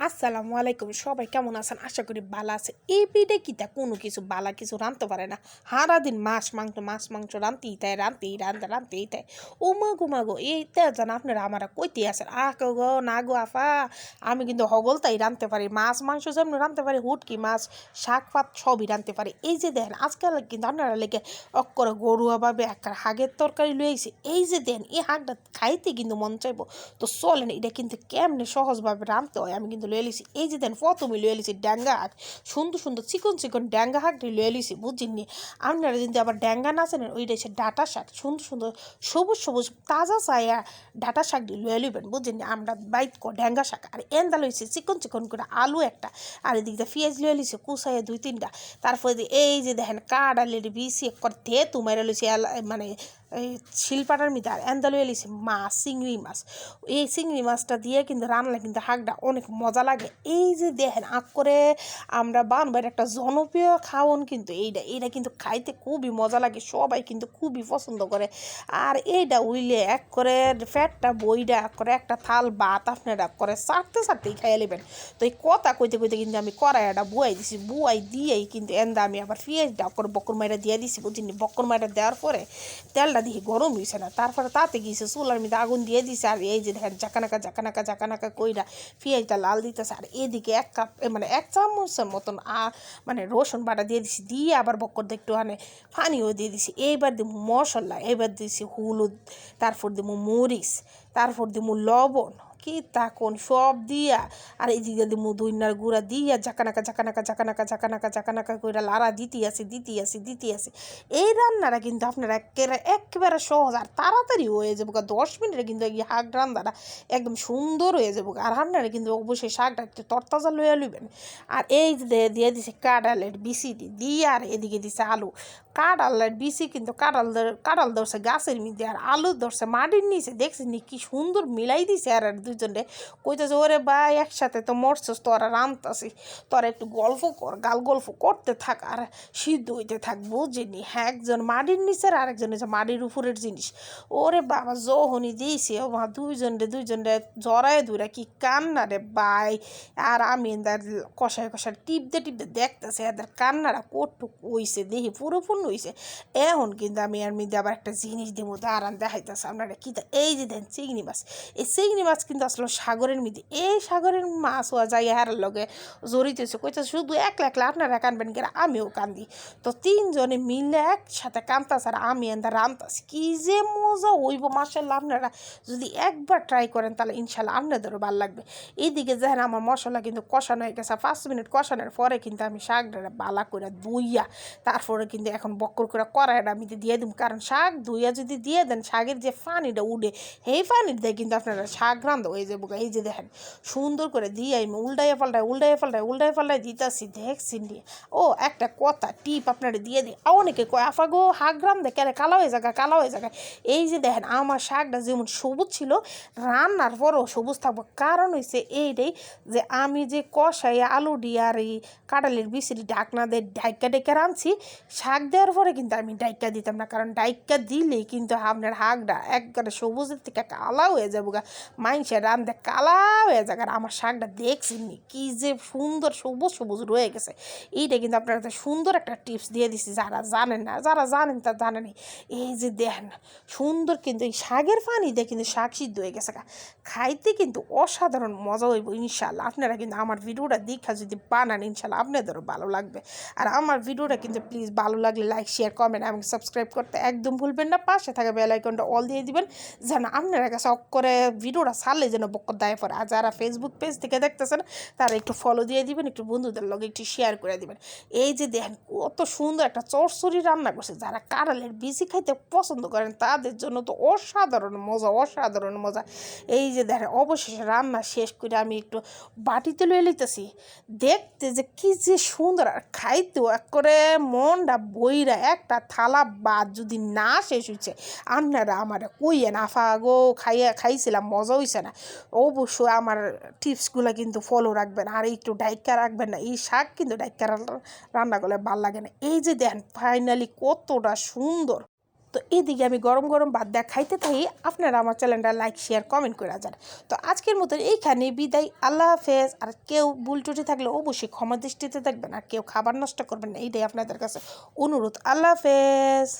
আসসালামু আলাইকুম, সবাই কেমন আছেন? আশা করি ভালো আছে। এই পিঠে কিতা কোনো কিছু বালা কিছু রাঁধতে পারে না। সারাদিন মাছ মাংস রাঁধতেই তাই ও মাগো এইটা যেন আপনারা আমারা কইতে আছেন গো না গো আফা, আমি কিন্তু হগলতাই রাঁধতে পারি, মাছ মাংস যেমন রাঁধতে পারি, হুটকি মাছ শাক পাত সবই রাঁধতে পারি। এই যে দেন আজকাল কিন্তু আপনারা লেগে অক্কর গরুয়াভাবে একটা হাগের তরকারি লয়ে আইছে। এই যে দেন এই হাগটা খাইতে কিন্তু মন চাইবো। তো চলেন এটা কিন্তু কেমনে সহজভাবে রাঁধতে হয় আমি কিন্তু লয়ে লিছি। এই যে দেন প্রথমে লয়ে লিছি ড্যাঙ্গা শাক, সুন্দর সুন্দর চিকন ড্যাঙ্গা শাকটি লয়ে লিছি, বুঝিনি? আপনারা যদি আবার ড্যাঙ্গা না চেনেন, ওইটা হচ্ছে ডাঁটা শাক, সুন্দর সুন্দর সবুজ তাজা চায়া ডাঁটা শাকটি লয়ে লিবেন, বুঝিনি? আমরা বাইট ড্যাঙ্গা শাক আর এন্দা লইছি চিকন করে আলু একটা, আর এদিক দিয়ে পেঁয়াজ লয়ে লিছি কুচাইয়া 2-3টা। তারপরে এই যে দেখেন কাঁড়ালের বিচি করতে তোমার লইছি মানে এই শিলপাটার মধ্যে আর এন্দা লয়ে লিছি মাছ, চিংড়ি মাছ। এই চিংড়ি মাছটা দিয়ে কিন্তু রান্না কিন্তু শাকটা অনেক মজা লাগে। এই যে দেখেন করে আমরা বানবার একটা জনপ্রিয় খাওয়ন কিন্তু এইটা কিন্তু খাইতে খুবই মজা লাগে, সবাই কিন্তু খুবই পছন্দ করে। আর এইটা উইলে এক করে ফ্যাটটা বইটা করে একটা থাল ভাত আপনারা করে চারতেই খাইয়ে নেবেন। তো এই কথা কইতে কিন্তু আমি কড়াইটা বুয়াই দিয়েই কিন্তু এন্দা আমি আবার পেঁয়াজটা করে বকর মাইরা দিয়ে দিছি, বুঝিনি? বকর মাইরা দেওয়ার পরে তেলটা দিয়ে গরম হয়েছে না, তারপরে তাতে গিয়েছে চুলার মধ্যে আগুন দিয়ে দিছে। আর এই যে দেখেন জাকানাকা কইরা পেঁয়াজটা লাল দিতেছে। আর এদিকে 1 কাপ মানে 1 চামচের মতন মানে রসুন বাটা দিয়ে দিছি, দিয়ে আবার বক্কর দিয়ে একটু পানিও দিয়ে দিছি। এইবার দিব মশলা, এইবার দিছি হলুদ, তারপর দিব মরিচ, তারপর দিব লবণ, কি তাকন সব দিয়া, আর এই দিকে দিব ধইনার গুঁড়া দিয়া জাকানাকা কইরা লাড়া দিতে আসি। এই রান্নাটা কিন্তু আপনারা একেবারে সহজ আর তাড়াতাড়ি হয়ে যাবো, 10 মিনিটে কিন্তু এই শাক রান্নাটা একদম সুন্দর হয়ে যাবো। আর আপনারা কিন্তু অবশ্যই শাকটা একটু তরতাজা লইয়া লইবেন। আর এই যে দিয়ে দিছে কাঁঠালের বিচি দিয়ে, আর এদিকে দিছে আলু। কাঁঠালের বিচি কিন্তু কাঁঠাল ধরছে গাছের মধ্যে, আর আলু ধরছে মাটির নিচে, দেখছেন নি কি সুন্দর মিলাই দিছে। আর দুজনে কইতেছে ওরে ভাই একসাথে তো মরছস, তোরা রাঁধতাছি, তোরা একটু গল্প কর, গল্প করতে থাক আর সিদ্ধ হইতে থাক, বুঝিনি? হ্যাঁ, একজন মাটির নিচের আর একজন হচ্ছে মাটির উপরের জিনিস। ওরে বাবা যখনই দিয়েছে ও মা দুইজনরে জড়ায় ধরে কি কান্না রে ভাই। আর আমি এদের কষায় টিপতে দেখতেছে এদের কান্নাটা কটুক হইছে, দেখি পুরোপূর্ণ হইছে। এখন কিন্তু আমি এর মধ্যে আবার একটা জিনিস দেবো, দাঁড়ান দেখাইতেছে আপনারা কি। এই যে দেন চিংড়ি মাছ, এই চিংড়ি মাছ কিন্তু আসলে সাগরের মধ্যে, এই সাগরের মাছ হওয়া যায় হারার লগে জড়িতেছে। কইতেছে শুধু একলা আপনারা কানবেন কেন, আমিও কান্দি। তো 3জনে মিলে একসাথে কান্তাছে আর আমি এন্দা রান্তাছি, কি যে মজা হইব মাশাআল্লাহ। আপনারা যদি একবার ট্রাই করেন তাহলে ইনশাল্লাহ আপনাদেরও ভালো লাগবে। এইদিকে দেখেন আমার মশলা কিন্তু কষানো হয়ে গেছে, 5 মিনিট কষানোর পরে কিন্তু আমি শাকটা বালা করে ধুইয়া তারপরে কিন্তু এখন বক্কর করে কড়াইটা আমি দিয়ে দিব, কারণ শাক ধুইয়া যদি দিয়ে দেন শাকের যে পানিটা উঠে, সেই পানির দিয়ে কিন্তু আপনারা শাক রান্ধা হয়ে যাবো। এই যে দেখেন সুন্দর করে দিয়ে আমি উল্টাইয়া পাল্টাই দিতেছি, দেখছি নিয়ে। ও একটা কথা টিপ আপনারা দিয়ে দিই, অনেকে কয় আফা গো শাক রান্ধে কেন কালো হয়ে যায়। এই যে দেখেন আমার শাকটা যেমন সবুজ ছিল, রান্নার পরও সবুজ থাকবো, কারণ হচ্ছে এইটাই যে আমি যে কষাই আলু দিয়ে আর এই কাঁঠালের বিচি ঢাকনা দিয়ে ডাইকা রাঁধছি, শাক দেওয়ার পরে কিন্তু আমি ডাইকা দিতাম না, কারণ ডাইকা দিলেই কিন্তু আপনার শাকটা একবারে সবুজের থেকে কালা হয়ে যাবো গা, মাংসের রান্ধে কালা হয়ে যাবে। আর আমার শাকটা দেখছেননি কি যে সুন্দর সবুজ রয়ে গেছে। এইটা কিন্তু আপনার সুন্দর একটা টিপস দিয়ে দিছি, যারা জানেন না, যারা জানেন তা জানেনি। এই যে দেখেন সুন্দর কিন্তু এই শাকের পানি দিয়ে কিন্তু শাক সিদ্ধ হয়ে গেছে, খাইতে কিন্তু অসাধারণ মজা হইব ইনশাল্লাহ। আপনারা কিন্তু আমার ভিডিওটা দেখা যদি বানান ইনশাল্লাহ আপনাদেরও ভালো লাগবে। আর আমার ভিডিওটা কিন্তু প্লিজ ভালো লাগলে লাইক শেয়ার কমেন্ট এবং সাবস্ক্রাইব করতে একদম ভুলবেন না, পাশে থাকা বেল আইকনটা অল দিয়ে দিবেন, যেন আপনারা কাছে করে ভিডিওটা ছাড়লে যেন বক্কর দায় পড়ে। আর যারা ফেসবুক পেজ থেকে দেখতেছেন তারা একটু ফলো দিয়ে দিবেন, একটু বন্ধুদের লগে একটু শেয়ার করে দিবেন। এই যে দেখেন কত সুন্দর একটা চচ্চড়ি রান্না করছে, যারা কাঁঠালের বিচি খাইতে পছন্দ করেন তাদের জন্য তো অসাধারণ মজা। এই যে দেখেন অবশেষে রান্না শেষ করে আমি একটু বাটিতে লয়ে লইতেছি, দেখতে যে কি যে সুন্দর, আর খাইতেও এক করে মনটা বইরা একটা থালা বাদ যদি না শেষ হয়েছে আপনারা আমার কইয়েন আফা গো খাইছিলাম মজা হয়েছে না। অবশ্যই আমার টিপসগুলো কিন্তু ফলো রাখবেন, আর একটু ডাইকা রাখবেন না, এই শাক কিন্তু ডাইকা রান্না করলে ভালো লাগে না। এই যে দেখেন ফাইনালি কতটা সুন্দর। তো এইদিকে আমি গরম গরম ভাত দেওয়া খাইতে থাকি, আপনারা আমার চ্যানেলটা লাইক শেয়ার কমেন্ট করে যান। তো আজকের মতন এইখানে বিদায়, আল্লাহ হাফেজ। আর কেউ ভুল ত্রুটি থাকলে অবশ্যই ক্ষমা দৃষ্টিতে দেখবেন, আর কেউ খাবার নষ্ট করবেন না, এইটাই আপনাদের কাছে অনুরোধ। আল্লাহ হাফেজ।